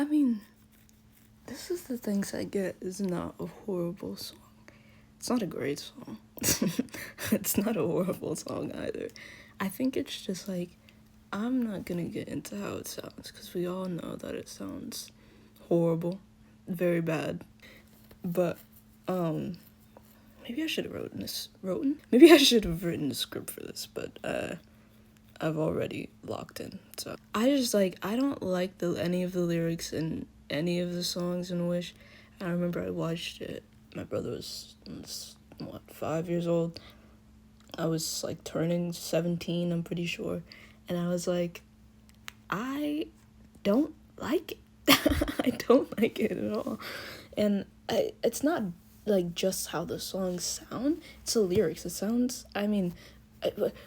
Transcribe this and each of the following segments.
I mean, This Is the Things I Get is not a horrible song. It's not a great song. It's not a horrible song either. I think it's just like, I'm not gonna get into how it sounds, because we all know that it sounds horrible, very bad. But, maybe I should have Maybe I should have written a script for this, but, I've already locked in, so. I don't like any of the lyrics in any of the songs in Wish. I remember I watched it. My brother was, 5 years old. I was, turning 17, I'm pretty sure. And I was like, I don't like it. I don't like it at all. And it's not, just how the songs sound. It's the lyrics. It sounds,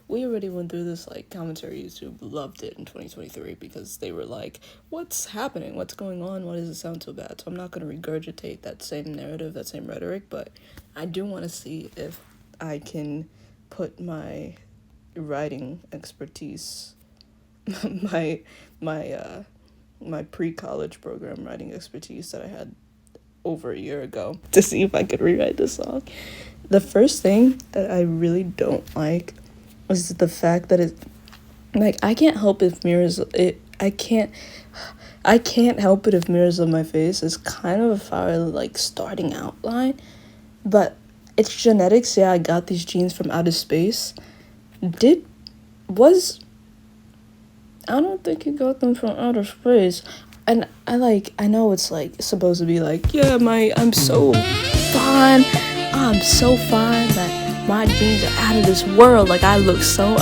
we already went through this, commentary. YouTube loved it in 2023 because they were like, what's happening? What's going on? Why does it sound so bad? So I'm not going to regurgitate that same narrative, that same rhetoric, but I do want to see if I can put my writing expertise, my pre-college program writing expertise that I had over a year ago, to see if I could rewrite this song. The first thing that I really don't like is the fact that I can't help if mirrors it. I can't help it if Mirrors of My Face is kind of a fire starting outline, but it's genetics. Yeah, I got these genes from outer space. I don't think you got them from outer space. And I know it's supposed to be yeah, I'm so fine. I'm so fine that my genes are out of this world. I look so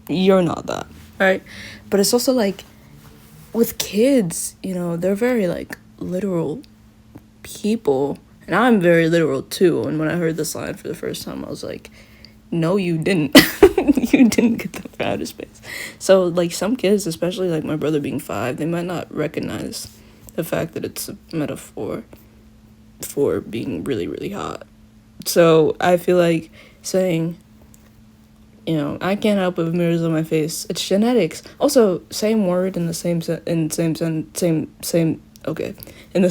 you're not that, right? But it's also with kids, they're very literal people, and I'm very literal too. And when I heard this line for the first time, I was like, no, you didn't. You didn't get them from outer space. So some kids, especially my brother being 5, they might not recognize the fact that it's a metaphor for being really, really hot. So I feel like saying, I can't help it with Mirrors on My Face. It's genetics. Also, same word in the same in the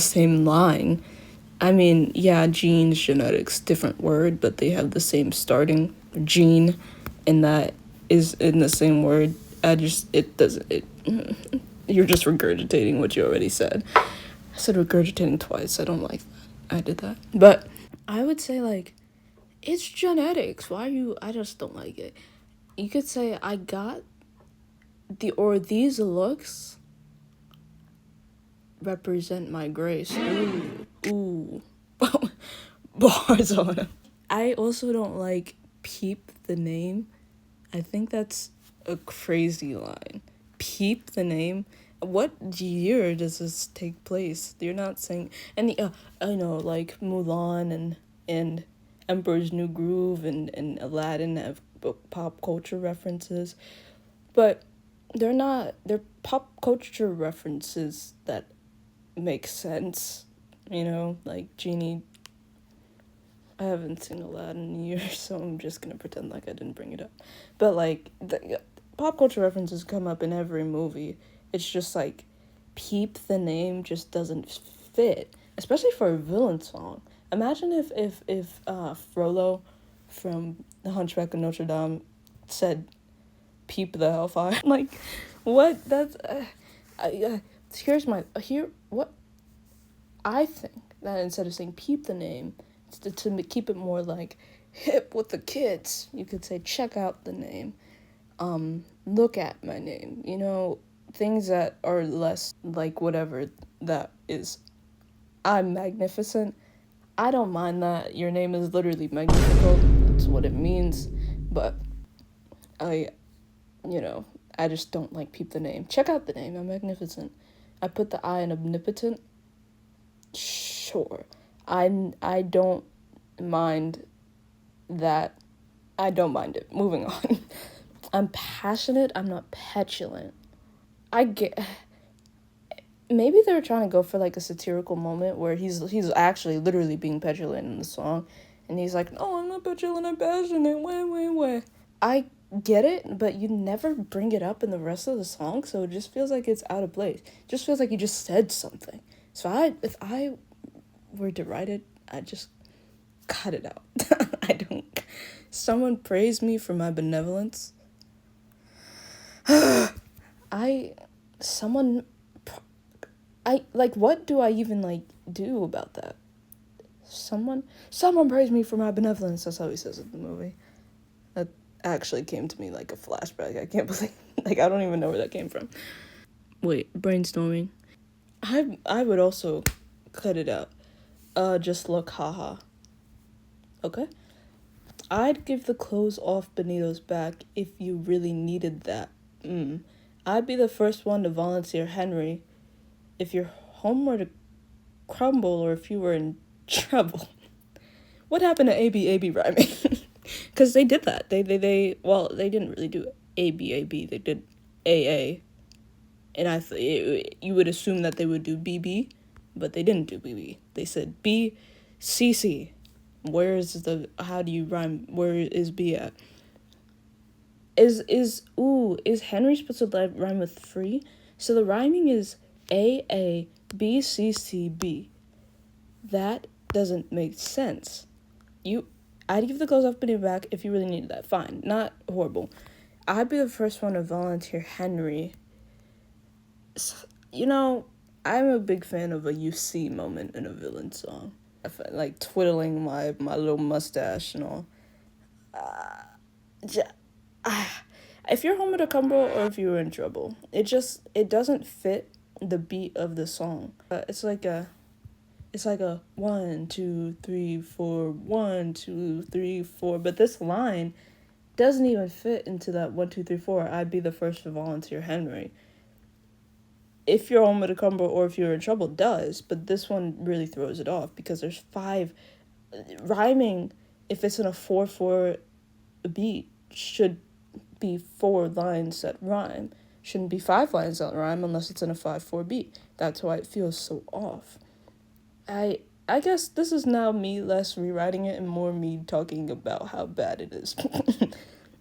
same line. Yeah, genes, genetics, different word, but they have the same starting gene, and that is in the same word. You're just regurgitating what you already said. I said regurgitating twice. I don't like that. I did that. But I would say it's genetics. I just don't like it. You could say I got these looks represent my grace. Ooh. Bars on them. I also don't like Peep the Name. I think that's a crazy line. Peep the Name. What year does this take place? You're not saying any. I know Mulan and Emperor's New Groove and Aladdin have pop culture references, but they're pop culture references that make sense. Genie. I haven't seen Aladdin in years, so I'm just gonna pretend like I didn't bring it up. But the pop culture references come up in every movie. It's just Peep the Name just doesn't fit, especially for a villain song. Imagine if Frollo from The Hunchback of Notre Dame said "Peep the Hellfire." What? That's what I think, that instead of saying "Peep the Name," to keep it more hip with the kids, you could say "Check out the name," "Look at my name." Things that are less whatever that is. I'm magnificent. I don't mind that. Your name is literally magnifical. That's what it means. But I just don't like Peep the Name. Check out the name. I'm magnificent. I put the I in omnipotent. Sure. I don't mind that. I don't mind it. Moving on. I'm passionate. I'm not petulant. Maybe they were trying to go for a satirical moment where he's actually literally being petulant in the song, and he's like, "No, I'm not petulant, I'm passionate. Way. get it, but you never bring it up in the rest of the song, so it just feels like it's out of place. It just feels like you just said something. So if I were to write it, I'd just cut it out. I don't. Someone praised me for my benevolence. What do I even, like, do about that? Someone praised me for my benevolence. That's how he says it in the movie. That actually came to me like a flashback. I can't believe, like, I don't even know where that came from. Wait, brainstorming. I would also cut it out. Just look, haha. Okay? I'd give the clothes off Benito's back if you really needed that. I'd be the first one to volunteer Henry if your home were to crumble or if you were in trouble. What happened to AB rhyming? Because they did that. They didn't really do AB. They did AA. And you would assume that they would do BB, but they didn't do BB. They said BCC. How do you rhyme? Where is B at? Is Henry supposed to rhyme with free? So the rhyming is AABCCB. That doesn't make sense. I'd give the clothes off Benny back if you really needed that. Fine, not horrible. I'd be the first one to volunteer Henry. You know, I'm a big fan of a you see moment in a villain song. Like twiddling my little mustache and all. If you're home with a crumble or if you were in trouble, it doesn't fit the beat of the song. It's like a 1, 2, 3, 4, 1, 2, 3, 4. But this line doesn't even fit into that 1, 2, 3, 4. I'd be the first to volunteer Henry. If you're home with a crumble or if you're in trouble does, but this one really throws it off because there's 5 rhyming. If it's in a 4/4 beat, should be 4 lines that rhyme. Shouldn't be 5 lines that rhyme unless it's in a 5/4 beat. That's why it feels so off. I guess this is now me less rewriting it and more me talking about how bad it is.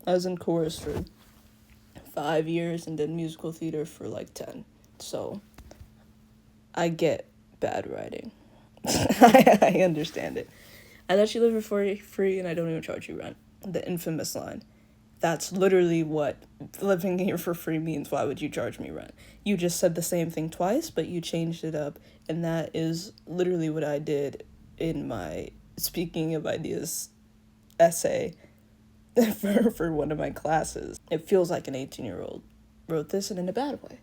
I was in chorus for 5 years and did musical theater for like 10. So I get bad writing. I understand it. I let you live for free and I don't even charge you rent. The infamous line. That's literally what living here for free means. Why would you charge me rent? You just said the same thing twice, but you changed it up. And that is literally what I did in my Speaking of Ideas essay for one of my classes. It feels like an 18-year-old wrote this and in a bad way.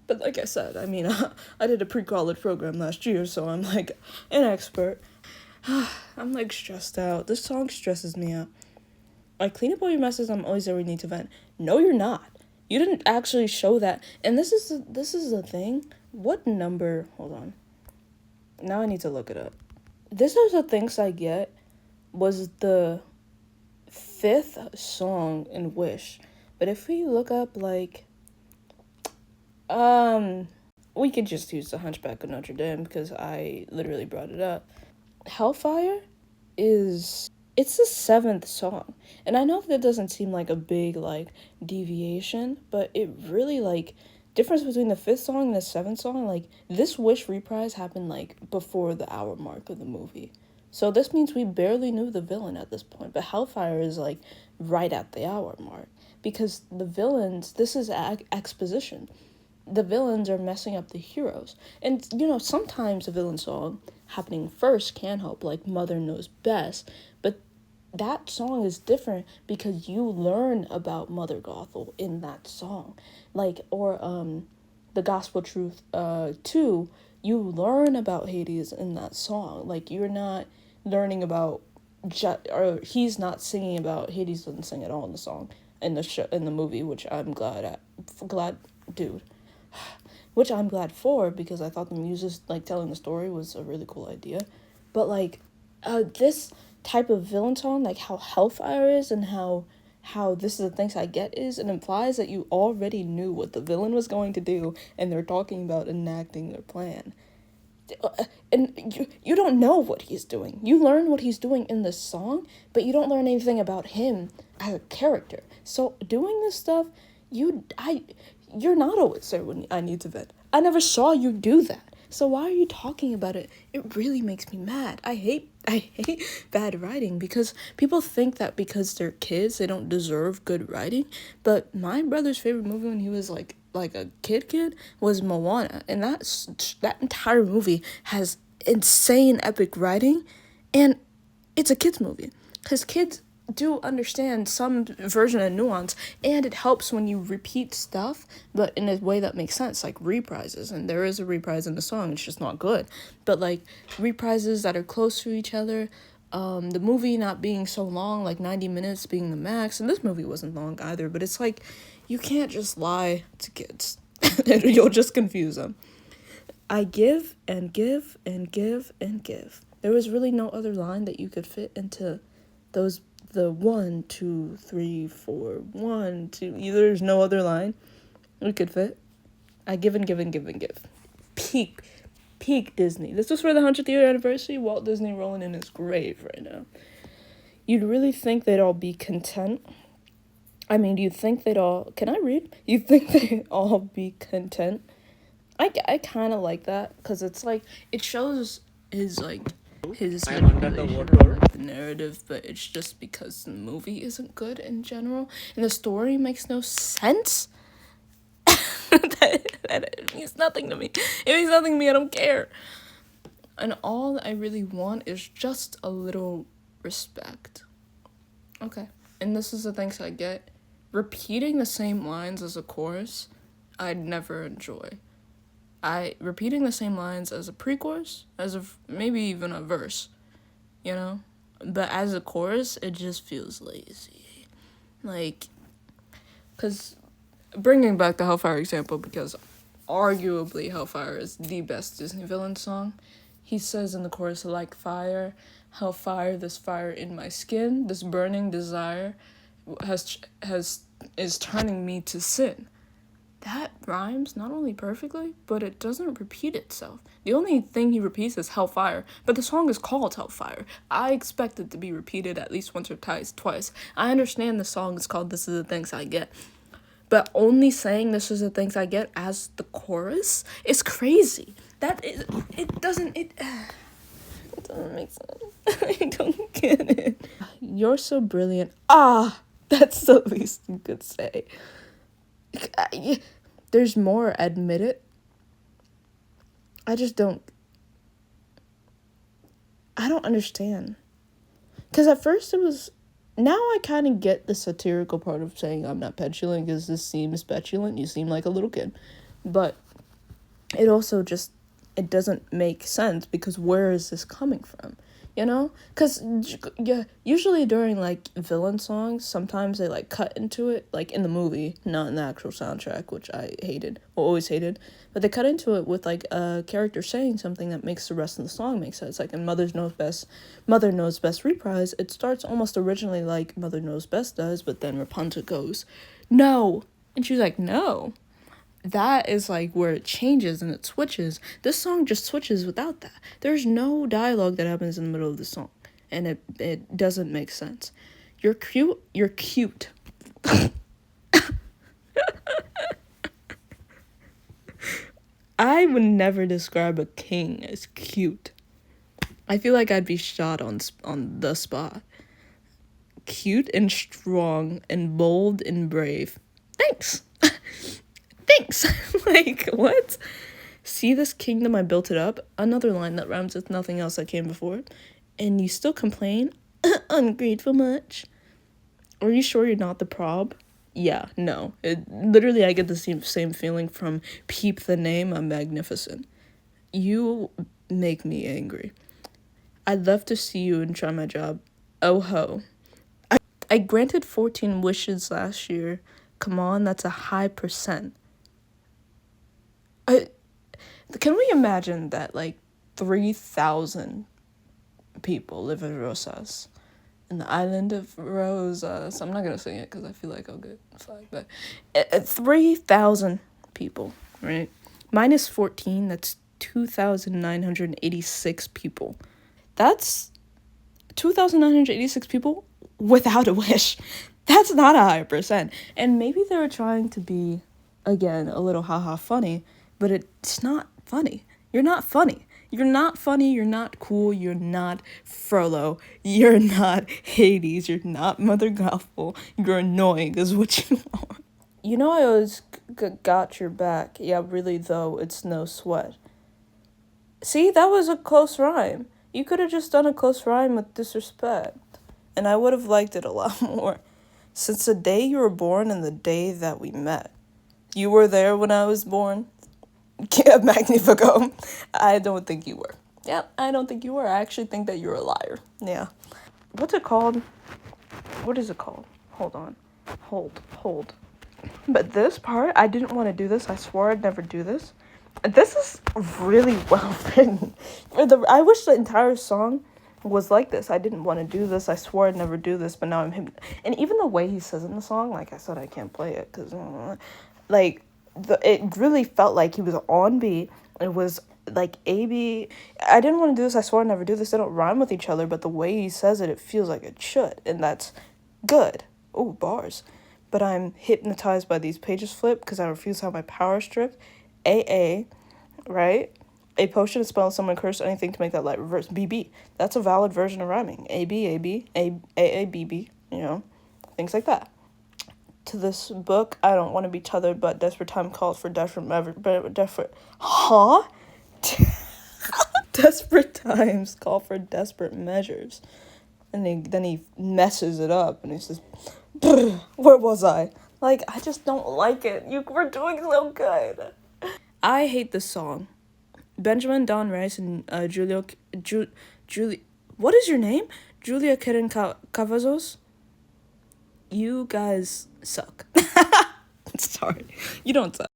But like I said, I mean, I did a pre-college program last year, so I'm like an expert. I'm like stressed out. This song stresses me out. I clean up all your messes. I'm always there when you need to vent. No, you're not. You didn't actually show that. And this is the thing. What number? Hold on. Now I need to look it up. This is the things I get was the 5th song in Wish. But if we look up like, we could just use the Hunchback of Notre Dame because I literally brought it up. Hellfire it's the 7th song. And I know that doesn't seem like a big, like, deviation, but it really, like, difference between the 5th song and the 7th song, like, this Wish reprise happened, like, before the hour mark of the movie. So this means we barely knew the villain at this point, but Hellfire is, like, right at the hour mark. Because the villains, this is exposition. The villains are messing up the heroes. And, you know, sometimes a villain song happening first can help, like Mother Knows Best, but that song is different because you learn about Mother Gothel in that song. Like, or, The Gospel Truth, 2, you learn about Hades in that song. Like, you're not learning about, or he's not singing about, Hades doesn't sing at all in the song, in the movie, which I'm glad for, because I thought the music, like, telling the story was a really cool idea. But, like, this type of villain song, like how Hellfire is and how This Is the Things I Get is, it implies that you already knew what the villain was going to do, and they're talking about enacting their plan. And you don't know what he's doing. You learn what he's doing in this song, but you don't learn anything about him as a character. So doing this stuff, you're not always there when I need to vent. I never saw you do that. So why are you talking about it? It really makes me mad. I hate bad writing because people think that because they're kids, they don't deserve good writing. But my brother's favorite movie when he was like a kid was Moana, and that entire movie has insane epic writing, and it's a kids movie because kids do understand some version of nuance, and it helps when you repeat stuff but in a way that makes sense, like reprises. And there is a reprise in the song, it's just not good, but like reprises that are close to each other, the movie not being so long, like 90 minutes being the max. And this movie wasn't long either, but it's like you can't just lie to kids. You'll just confuse them. I give and give and give and give. There was really no other line that you could fit into those, the 1, 2, 3, 4, 1, 2. There's no other line we could fit. I give and give and give and give. Peak Disney. This was for the 100th year anniversary. Walt Disney rolling in his grave right now. You'd really think they'd all be content. I mean, do you think they'd all... Can I read? You think they'd all be content? I kind of like that, because it's like, it shows his, like, his the narrative, but it's just because the movie isn't good in general, and the story makes no sense. that means nothing to me. It means nothing to me, I don't care. And all I really want is just a little respect. Okay. And this is the things I get. Repeating the same lines as a chorus, I'd never enjoy. Repeating the same lines as a pre-chorus, as a maybe even a verse, you know? But as a chorus, it just feels lazy. Like, because bringing back the Hellfire example, because arguably Hellfire is the best Disney villain song. He says in the chorus, like fire, hellfire, this fire in my skin, this burning desire is turning me to sin. That rhymes not only perfectly, but it doesn't repeat itself. The only thing he repeats is hellfire, but the song is called Hellfire. I expect it to be repeated at least once or twice. I understand the song is called This Is the Things I Get, but only saying This Is the Things I Get as the chorus is crazy. It doesn't make sense. I don't get it. You're so brilliant. That's the least you could say. There's more, admit it. I don't understand. Because at first it was, now I kind of get the satirical part of saying I'm not petulant, because this seems petulant, you seem like a little kid. But it also just, it doesn't make sense, because where is this coming from? You know? Because, yeah, usually during, like, villain songs, sometimes they, like, cut into it, like, in the movie, not in the actual soundtrack, which I hated, or always hated, but they cut into it with, like, a character saying something that makes the rest of the song make sense. Like, in Mother Knows Best reprise, it starts almost originally like Mother Knows Best does, but then Rapunzel goes, no! And she's like, no! That is like where it changes and it switches. This song just switches without that. There's no dialogue that happens in the middle of the song, and it doesn't make sense. You're cute. I would never describe a king as cute. I feel like I'd be shot on the spot. Cute and strong and bold and brave. Thanks. Thanks. Like, what? See this kingdom, I built it up. Another line that rhymes with nothing else that came before it. And you still complain? Ungrateful much? Are you sure you're not the prob? Yeah, no. Literally, I get the same feeling from Peep the Name, I'm Magnificent. You make me angry. I'd love to see you and try my job. Oh ho. I granted 14 wishes last year. Come on, that's a high percent. Can we imagine that, like, 3,000 people live in Rosas, in the island of Rosas? I'm not gonna sing it because I feel like I'll get flagged, but 3,000 people, right? Minus 14, that's 2,986 people. That's 2,986 people without a wish. That's not a high percent. And maybe they were trying to be, again, a little haha funny, but it's not funny. You're not funny. You're not funny, you're not cool, you're not Frollo, you're not Hades, you're not Mother Gothel, you're annoying is what you are. You know I always got your back. Yeah, really though, it's no sweat. See, that was a close rhyme. You could have just done a close rhyme with disrespect. And I would have liked it a lot more. Since the day you were born and the day that we met. You were there when I was born? Magnifico. I don't think you were. Yep, I don't think you were. I actually think that you're a liar. Yeah. What's it called? What is it called? Hold on. Hold. But this part, I didn't want to do this. I swore I'd never do this. This is really well written. I wish the entire song was like this. I didn't want to do this. I swore I'd never do this, but now I'm him. And even the way he says in the song, like I said, I can't play it because, it really felt like he was on beat. It was like A-B. I didn't want to do this. I swore I'd never do this. They don't rhyme with each other, but the way he says it, it feels like it should, and that's good. Oh, bars. But I'm hypnotized by these pages flip because I refuse to have my power stripped. AA, right? A potion to spell someone curse anything to make that light reverse. BB. That's a valid version of rhyming. AB, AB, AA, BB, things like that. To this book, I don't want to be tethered, but desperate time calls for desperate desperate times call for desperate measures. And then he messes it up and he says, where was I? Like, I just don't like it. You were doing so good. I hate this song. Benjamin, Don Rice, and Julia, what is your name? Julia Karen Cavazos? You guys suck. Sorry. You don't suck.